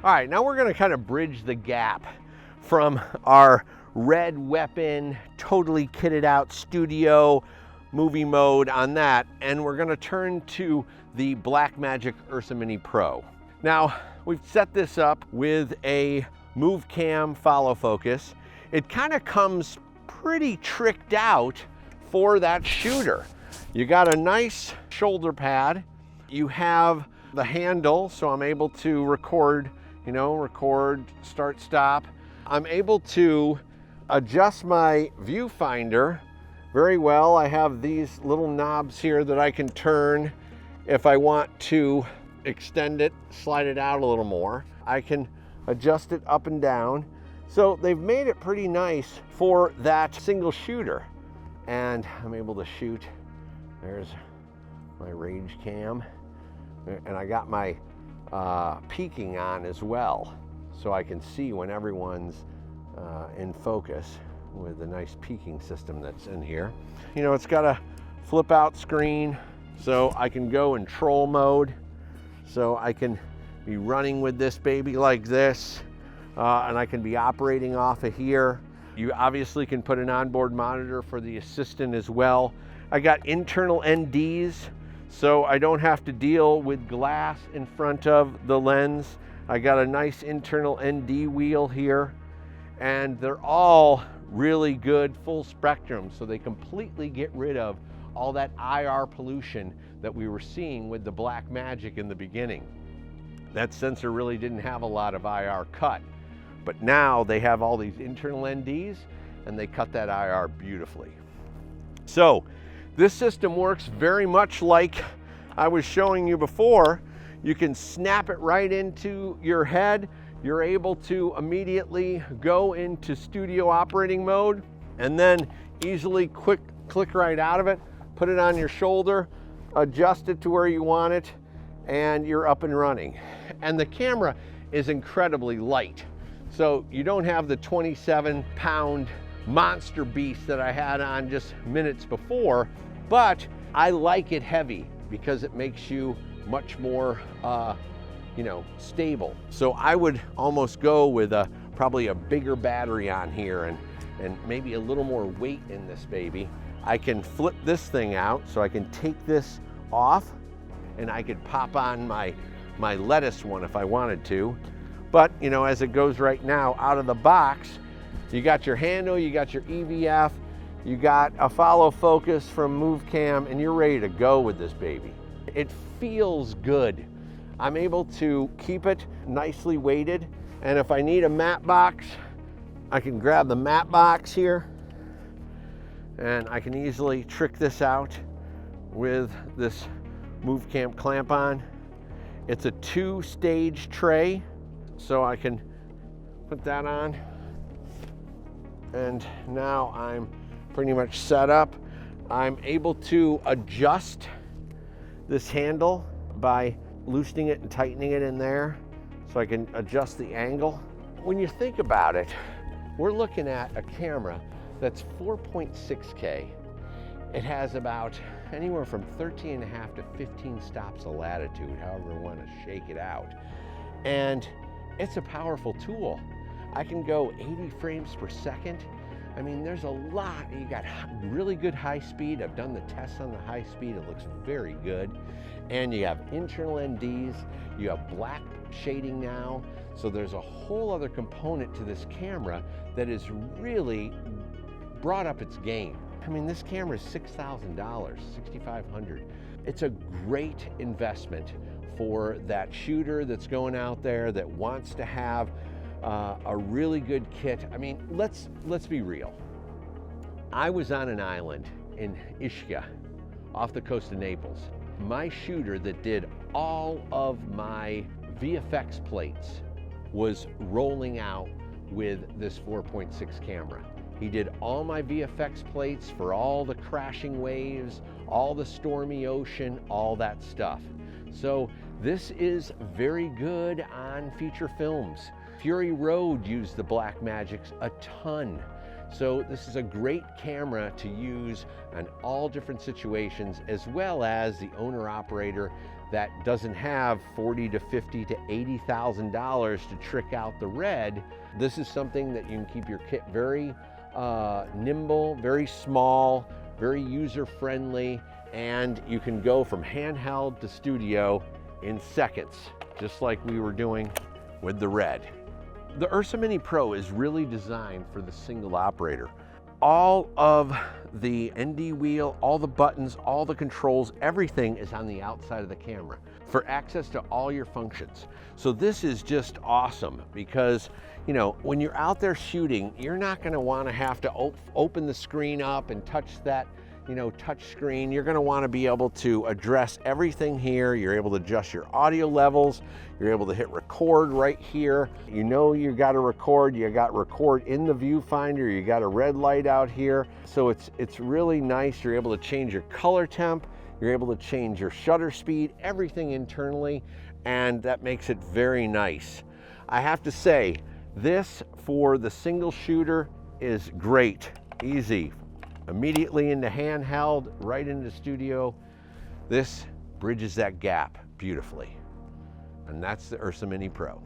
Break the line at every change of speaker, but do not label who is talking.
All right, now we're gonna kind of bridge the gap from our red weapon, totally kitted out studio movie mode on that, and we're gonna turn to the Blackmagic Ursa Mini Pro. Now, we've set this up with a move cam follow focus. It kind of comes pretty tricked out for that shooter. You got a nice shoulder pad. You have the handle, so I'm able to record, record, start, stop. I'm able to adjust my viewfinder very well. I have these little knobs here that I can turn if I want to extend it, slide it out a little more. I can adjust it up and down. So they've made it pretty nice for that single shooter. And I'm able to shoot. There's my rage cam. And I got my peaking on as well, so I can see when everyone's in focus with the nice peaking system that's in here. It's got a flip out screen, so I can go in troll mode. So I can be running with this baby like this, and I can be operating off of here. You obviously can put an onboard monitor for the assistant as well. I got internal NDs, so I don't have to deal with glass in front of the lens. I got a nice internal ND wheel here, and they're all really good full spectrum, so they completely get rid of all that IR pollution that we were seeing with the Blackmagic in the beginning. That sensor really didn't have a lot of IR cut, but now they have all these internal NDs and they cut that IR beautifully. So this system works very much like I was showing you before. You can snap it right into your head. You're able to immediately go into studio operating mode and then easily click right out of it, put it on your shoulder, adjust it to where you want it, and you're up and running. And the camera is incredibly light. So you don't have the 27-pound monster beast that I had on just minutes before, but I like it heavy because it makes you much more stable. So I would almost go with probably a bigger battery on here and maybe a little more weight in this baby. I can flip this thing out, so I can take this off and I could pop on my lettuce one if I wanted to. But as it goes right now out of the box, you got your handle, you got your EVF, you got a follow focus from Move Cam, and you're ready to go with this baby. It feels good. I'm able to keep it nicely weighted, and if I need a matte box, I can grab the matte box here, and I can easily trick this out with this Move Cam clamp on. It's a 2-stage tray, so I can put that on, and now I'm pretty much set up. I'm able to adjust this handle by loosening it and tightening it in there, so I can adjust the angle. When you think about it, we're looking at a camera that's 4.6K. It has about anywhere from 13.5 to 15 stops of latitude, however you want to shake it out. And it's a powerful tool. I can go 80 frames per second. I mean, there's a lot. You got really good high speed. I've done the tests on the high speed. It looks very good. And you have internal NDs. You have black shading now. So there's a whole other component to this camera that is really brought up its game. I mean, this camera is $6,000, $6,500. It's a great investment for that shooter that's going out there that wants to have a really good kit. I mean, let's be real. I was on an island in Ischia off the coast of Naples. My shooter that did all of my VFX plates was rolling out with this 4.6 camera. He did all my VFX plates for all the crashing waves, all the stormy ocean, all that stuff. So this is very good on feature films. Fury Road used the Blackmagics a ton. So this is a great camera to use in all different situations, as well as the owner-operator that doesn't have $40 to $50 to $80,000 to trick out the red. This is something that you can keep your kit very nimble, very small, very user-friendly, and you can go from handheld to studio in seconds, just like we were doing with the red. The Ursa Mini Pro is really designed for the single operator. All of the ND wheel, all the buttons, all the controls, everything is on the outside of the camera for access to all your functions. So this is just awesome because, you know, when you're out there shooting, you're not going to want to have to open the screen up and touch that, you know, touch screen. You're going to want to be able to address everything here. You're able to adjust your audio levels. You're able to hit record right here. You know you got to record. You got record in the viewfinder. You got a red light out here. So it's really nice. You're able to change your color temp. You're able to change your shutter speed, everything internally, and that makes it very nice. I have to say, this for the single shooter is great, easy. Immediately into handheld, right into studio. This bridges that gap beautifully. And that's the Ursa Mini Pro.